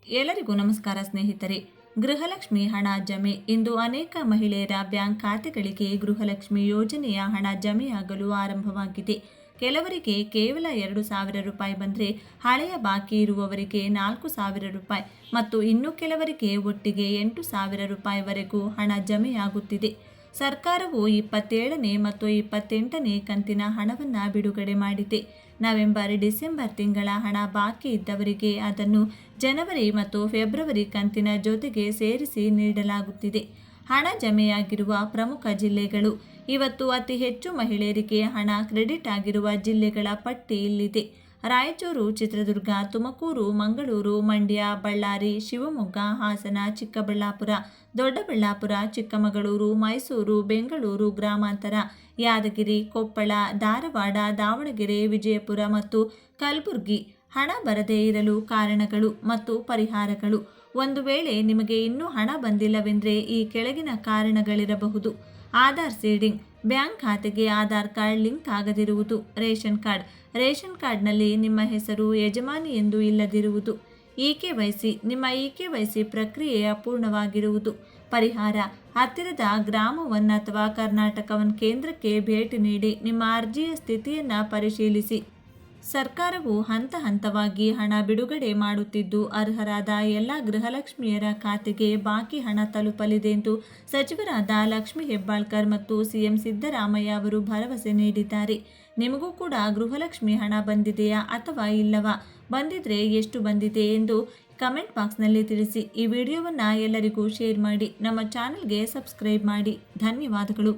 ಎಲ್ಲರಿಗೂ ನಮಸ್ಕಾರ ಸ್ನೇಹಿತರೆ. ಗೃಹಲಕ್ಷ್ಮಿ ಹಣ ಜಮೆ. ಇಂದು ಅನೇಕ ಮಹಿಳೆಯರ ಬ್ಯಾಂಕ್ ಖಾತೆಗಳಿಗೆ ಗೃಹಲಕ್ಷ್ಮಿ ಯೋಜನೆಯ ಹಣ ಜಮೆಯಾಗಲು ಆರಂಭವಾಗಿದೆ. ಕೆಲವರಿಗೆ ಕೇವಲ 2,000 ರೂಪಾಯಿ ಬಂದರೆ, ಹಳೆಯ ಬಾಕಿ ಇರುವವರಿಗೆ 4,000 ರೂಪಾಯಿ ಮತ್ತು ಇನ್ನು ಕೆಲವರಿಗೆ ಒಟ್ಟಿಗೆ 8,000 ರೂಪಾಯಿವರೆಗೂ ಹಣ ಜಮೆಯಾಗುತ್ತಿದೆ. ಸರ್ಕಾರವು 27ನೇ ಮತ್ತು 28ನೇ ಕಂತಿನ ಹಣವನ್ನು ಬಿಡುಗಡೆ ಮಾಡಿದೆ. ನವೆಂಬರ್, ಡಿಸೆಂಬರ್ ತಿಂಗಳ ಹಣ ಬಾಕಿ ಇದ್ದವರಿಗೆ ಅದನ್ನು ಜನವರಿ ಮತ್ತು ಫೆಬ್ರವರಿ ಕಂತಿನ ಜೊತೆಗೆ ಸೇರಿಸಿ ನೀಡಲಾಗುತ್ತಿದೆ. ಹಣ ಜಮೆಯಾಗಿರುವ ಪ್ರಮುಖ ಜಿಲ್ಲೆಗಳು. ಇವತ್ತು ಅತಿ ಹೆಚ್ಚು ಮಹಿಳೆಯರಿಗೆ ಹಣ ಕ್ರೆಡಿಟ್ ಆಗಿರುವ ಜಿಲ್ಲೆಗಳ ಪಟ್ಟಿ ಇಲ್ಲಿದೆ. ರಾಯಚೂರು, ಚಿತ್ರದುರ್ಗ, ತುಮಕೂರು, ಮಂಗಳೂರು, ಮಂಡ್ಯ, ಬಳ್ಳಾರಿ, ಶಿವಮೊಗ್ಗ, ಹಾಸನ, ಚಿಕ್ಕಬಳ್ಳಾಪುರ, ದೊಡ್ಡಬಳ್ಳಾಪುರ, ಚಿಕ್ಕಮಗಳೂರು, ಮೈಸೂರು, ಬೆಂಗಳೂರು ಗ್ರಾಮಾಂತರ, ಯಾದಗಿರಿ, ಕೊಪ್ಪಳ, ಧಾರವಾಡ, ದಾವಣಗೆರೆ, ವಿಜಯಪುರ ಮತ್ತು ಕಲಬುರಗಿ. ಹಣ ಬರದೇ ಇರಲು ಕಾರಣಗಳು ಮತ್ತು ಪರಿಹಾರಗಳು. ಒಂದು ವೇಳೆ ನಿಮಗೆ ಇನ್ನೂ ಹಣ ಬಂದಿಲ್ಲವೆಂದರೆ ಈ ಕೆಳಗಿನ ಕಾರಣಗಳಿರಬಹುದು. ಆಧಾರ್ ಸೀಡಿಂಗ್. ಬ್ಯಾಂಕ್ ಖಾತೆಗೆ ಆಧಾರ್ ಕಾರ್ಡ್ ಲಿಂಕ್ ಆಗದಿರುವುದು. ರೇಷನ್ ಕಾರ್ಡ್ನಲ್ಲಿ ನಿಮ್ಮ ಹೆಸರು ಯಜಮಾನಿ ಎಂದು ಇಲ್ಲದಿರುವುದು. ಇಕೆವೈಸಿ. ನಿಮ್ಮ ಇಕೆವೈಸಿ ಪ್ರಕ್ರಿಯೆ ಅಪೂರ್ಣವಾಗಿರುವುದು. ಪರಿಹಾರ. ಹತ್ತಿರದ ಗ್ರಾಮ ಒನ್ ಅಥವಾ ಕರ್ನಾಟಕ ಒನ್ ಕೇಂದ್ರಕ್ಕೆ ಭೇಟಿ ನೀಡಿ ನಿಮ್ಮ ಅರ್ಜಿಯ ಸ್ಥಿತಿಯನ್ನು ಪರಿಶೀಲಿಸಿ. ಸರ್ಕಾರವು ಹಂತ ಹಂತವಾಗಿ ಹಣ ಬಿಡುಗಡೆ ಮಾಡುತ್ತಿದ್ದು, ಅರ್ಹರಾದ ಎಲ್ಲ ಗೃಹಲಕ್ಷ್ಮಿಯರ ಖಾತೆಗೆ ಬಾಕಿ ಹಣ ತಲುಪಲಿದೆ ಎಂದು ಸಚಿವರಾದ ಲಕ್ಷ್ಮೀ ಹೆಬ್ಬಾಳ್ಕರ್ ಮತ್ತು ಸಿಎಂ ಸಿದ್ದರಾಮಯ್ಯ ಅವರು ಭರವಸೆ ನೀಡಿದ್ದಾರೆ. ನಿಮಗೂ ಕೂಡ ಗೃಹಲಕ್ಷ್ಮಿ ಹಣ ಬಂದಿದೆಯಾ ಅಥವಾ ಇಲ್ಲವಾ? ಬಂದಿದ್ರೆ ಎಷ್ಟು ಬಂದಿದೆ ಎಂದು ಕಮೆಂಟ್ ಬಾಕ್ಸ್ನಲ್ಲಿ ತಿಳಿಸಿ. ಈ ವಿಡಿಯೋವನ್ನು ಎಲ್ಲರಿಗೂ ಶೇರ್ ಮಾಡಿ. ನಮ್ಮ ಚಾನಲ್ಗೆ ಸಬ್ಸ್ಕ್ರೈಬ್ ಮಾಡಿ. ಧನ್ಯವಾದಗಳು.